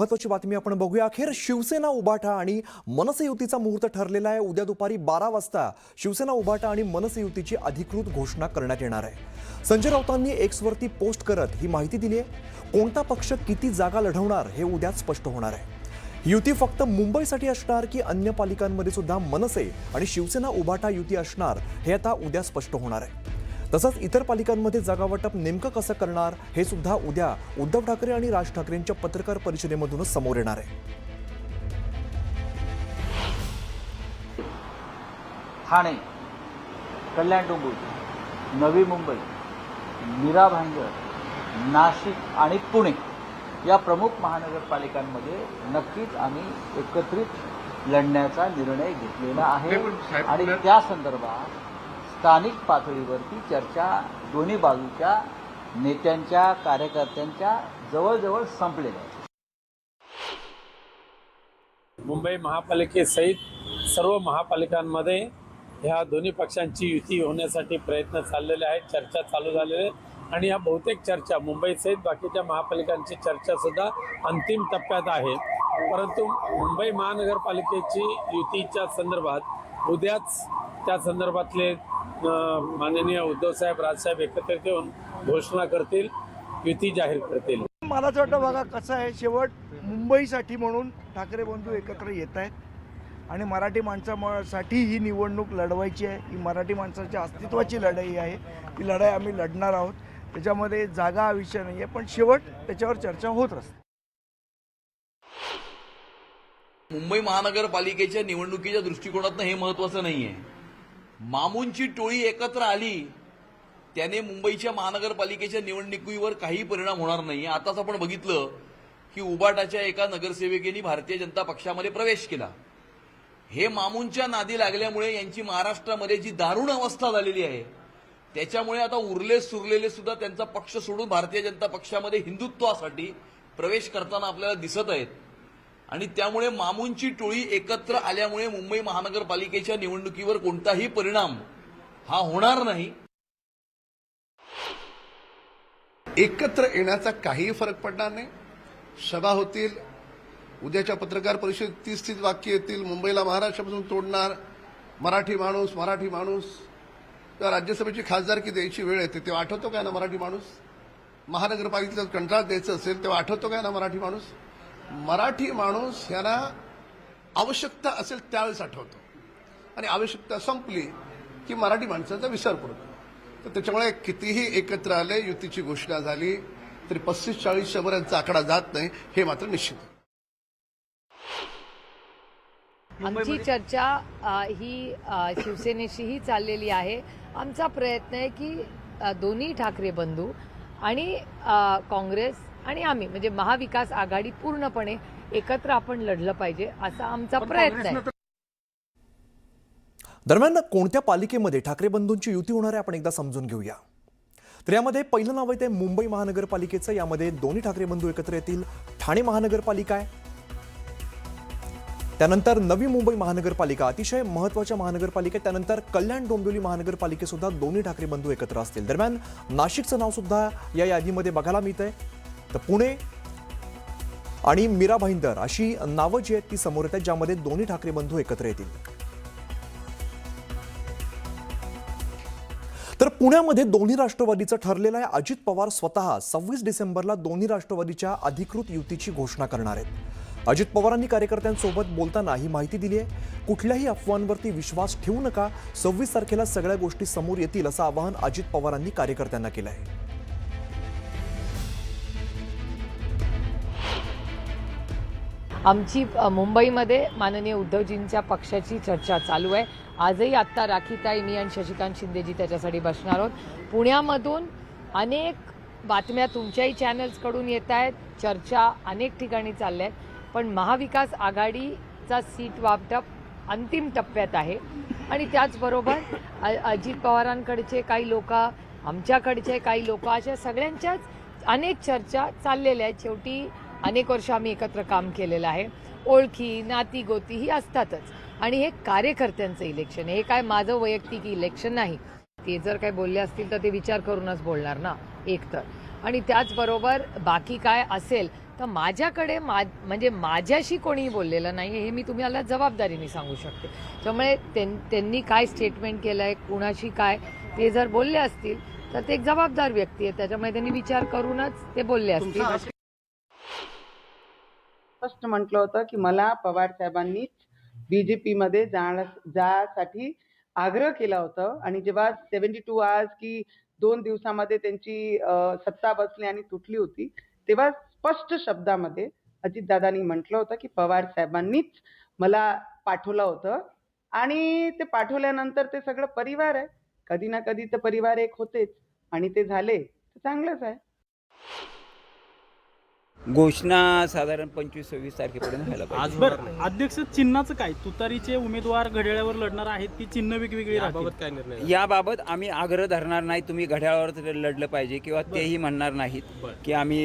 महत्त्वाची बातमी आपण बघूया। अखेर शिवसेना उभाटा आणि मनसे युतीचा मुहूर्त ठरलेला आहे। उद्या दुपारी 12 वाजता शिवसेना उभाटा आणि मनसे युतीची अधिकृत घोषणा करण्यात येणार आहे। संजय राऊतांनी एक्सवरती पोस्ट करत ही माहिती दिली आहे। कोणता पक्ष किती जागा लढवणार हे उद्या स्पष्ट होणार आहे। युती फक्त मुंबईसाठी असणार की अन्य पालिकांमध्ये सुद्धा मनसे आणि शिवसेना उभाटा युती असणार हे आता उद्या स्पष्ट होणार आहे। तसंच इतर पालिकांमध्ये जागावाटप नेमकं कसं करणार हे सुद्धा उद्या उद्धव ठाकरे आणि राज ठाकरेंच्या पत्रकार परिषदेमधूनच समोर येणार आहे। ठाणे, कल्याण डोंबिवली, नवी मुंबई, मीरा भाईंदर, नाशिक आणि पुणे या प्रमुख महानगरपालिकांमध्ये नक्कीच आम्ही एकत्रित लढण्याचा निर्णय घेतलेला आहे आणि त्या संदर्भात स्थानिक पातळीवरती चर्चा दोन्ही बाजूच्या नेत्यांच्या कार्यकर्त्यांच्या जवळजवळ संपलेल्या आहे। मुंबई महापालिकेसहित सर्व महापालिकांमध्ये ह्या दोन्ही पक्षांची युती होण्यासाठी प्रयत्न चाललेले आहेत, चर्चा चालू झालेले आहेत आणि या बहुतेक चर्चा मुंबईसहित बाकीच्या महापालिकांची चर्चा सुद्धा अंतिम टप्प्यात आहे। परंतु मुंबई महानगरपालिकेची युतीच्या संदर्भात उद्याच त्या संदर्भातले माननीय उद्धवसाहेब राजसाहेब एकत्रित येऊन घोषणा करतील, युती जाहीर करतील। मला असं वाटतं बघा कसं आहे, शेवट मुंबईसाठी म्हणून ठाकरे बंधू एकत्र येत आहेत आणि मराठी माणसासाठी ही निवडणूक लढवायची आहे। ही मराठी माणसाच्या अस्तित्वाची लढाई आहे। ही लढाई आम्ही लढणार आहोत। त्याच्यामध्ये जागा हा विषय नाही आहे, पण शेवट त्याच्यावर चर्चा होत असते। मुंबई महानगरपालिकेच्या निवडणुकीच्या दृष्टिकोनातून हे महत्त्वाचं नाही आहे। मामूंची टोळी एकत्र आली त्याने मुंबईच्या महानगरपालिकेच्या निवडणुकीवर काही परिणाम होणार नाही। आताच आपण बघितलं की उबाटाच्या एका नगरसेविकेने भारतीय जनता पक्षामध्ये प्रवेश केला। हे मामूंच्या नादी लागल्यामुळे यांची महाराष्ट्रामध्ये जी दारुण अवस्था झालेली आहे त्याच्यामुळे आता उरले सुरलेले सुद्धा त्यांचा पक्ष सोडून भारतीय जनता पक्षामध्ये हिंदुत्वासाठी प्रवेश करताना आपल्याला दिसत आहेत आणि त्यामुळे मामूंची टोळी एकत्र आल्यामुळे मुंबई महानगरपालिकेच्या निवडणुकीवर कोणताही परिणाम हा होणार नाही। एकत्र येण्याचा काही फरक पडणार नाही। सभा होतील, उद्याच्या पत्रकार परिषदेत 30 वाक्य येतील। मुंबईला महाराष्ट्रापासून तोडणार मराठी माणूस तेव्हा राज्यसभेची खासदारकी द्यायची वेळ येते तेव्हा आठवतो काय ना मराठी माणूस? महानगरपालिकेचा कंत्राट द्यायचं असेल तेव्हा आठवतो काय ना मराठी माणूस? मराठी माणूस यांना आवश्यकता असेल त्यावेळेस आठवतो आणि आवश्यकता संपली की मराठी माणसाचा विसर पडतो। तर त्याच्यामुळे कितीही एकत्र आले, युतीची घोषणा झाली तरी 35-40 पर्यंतचा आकडा जात नाही हे मात्र निश्चित आहे। आमची चर्चा ही शिवसेनेशीही चाललेली आहे। आमचा प्रयत्न आहे की दोन्ही ठाकरे बंधू आणि काँग्रेस आणि आम्ही म्हणजे महाविकास आघाडी पूर्णपणे एकत्र आपण लढलं पाहिजे असा आमचा प्रयत्न आहे। दरम्यान कोणत्या पालिकेमध्ये ठाकरे बंधूंची युती होणार आहे आपण एकदा समजून घेऊया। तर यामध्ये पहिलं नाव आहे ते मुंबई महानगरपालिकेचं। यामध्ये दोन्ही ठाकरे बंधू एकत्र येतील। ठाणे महानगरपालिका आहे, त्यानंतर नवी मुंबई महानगरपालिका अतिशय महत्त्वाच्या महानगरपालिका, त्यानंतर कल्याण डोंबिवली महानगरपालिकेसुद्धा दोन्ही ठाकरे बंधू एकत्र असतील। दरम्यान नाशिकचं नाव सुद्धा या यादीमध्ये बघायला मिळतंय। तर पुणे आणि मीरा भाईंदर अशी नावं जी आहेत ती समोर येतात ज्यामध्ये दोन्ही ठाकरे बंधू एकत्र येतील। तर पुण्यामध्ये दोन्ही राष्ट्रवादीचं ठरलेलं आहे। अजित पवार स्वतः 26 डिसेंबरला दोन्ही राष्ट्रवादीच्या अधिकृत युतीची घोषणा करणार आहेत। अजित पवारांनी कार्यकर्त्यांसोबत बोलताना ही माहिती दिली आहे। कुठल्याही अफवांवरती विश्वास ठेवू नका, 26 तारखेला सगळ्या गोष्टी समोर येतील असं आवाहन अजित पवारांनी कार्यकर्त्यांना केलं आहे। आमची मुंबईमध्ये माननीय उद्धवजींच्या पक्षाची चर्चा चालू आहे। आजही आत्ता राखीताई, मी आणि शशिकांत शिंदेजी त्याच्यासाठी बसणार आहोत। पुण्यामधून अनेक बातम्या तुमच्याही चॅनल्सकडून येत आहेत, चर्चा अनेक ठिकाणी चालल्या आहेत, पण महाविकास आघाडीचा सीट वाटप अंतिम टप्प्यात आहे आणि त्याचबरोबर अजित पवारांकडचे काही लोक, आमच्याकडचे काही लोक, अशा सगळ्यांच्याच अनेक चर्चा चाललेल्या आहेत। शेवटी अनेक वर्ष आम्ही एकत्र काम केलेलं आहे। ओळखी, नाती गोती ही असतातच आणि हे कार्यकर्त्यांचं इलेक्शन आहे, हे काय माझं वैयक्तिक इलेक्शन नाही। ते जर काही बोलले असतील तर ते विचार करूनच बोलणार ना एक तर, आणि त्याचबरोबर बाकी काय असेल तर माझ्याकडे म्हणजे माझ्याशी कोणीही बोललेलं नाही हे मी तुम्हाला जबाबदारीने सांगू शकते. त्यामुळे त्यांनी काय स्टेटमेंट केलं आहे, कुणाशी काय, ते जर बोलले असतील तर ते एक जबाबदार व्यक्ती आहे, त्याच्यामुळे त्यांनी विचार करूनच ते बोलले असतील. स्पष्ट म्हटलं होतं की मला पवार साहेबांनीच बीजेपीमध्ये जाण्यासाठी आग्रह केला होता आणि जेव्हा 72 आवर्स की 2 दिवसामध्ये त्यांची सत्ता बसली आणि तुटली होती तेव्हा स्पष्ट शब्दामध्ये अजितदादांनी म्हटलं होतं की पवार साहेबांनीच मला पाठवलं होतं आणि ते पाठवल्यानंतर ते सगळं परिवार आहे, कधी ना कधी तर परिवार एक होतेच आणि ते झाले तर चांगलंच आहे. घोषणा साधारण 25-26 तारखेपर्यंत व्हायला पाहिजे. बरं, अध्यक्ष चिन्हाचं काय? तुतारीचे उमेदवार घड्याळावर लढणार आहेत की चिन्ह वेगवेगळी राहतील? काय निर्णय? याबाबत आम्ही आग्रह धरणार नाही तुम्ही घड्याळावर लढलं पाहिजे किंवा तेही म्हणणार नाहीत की आम्ही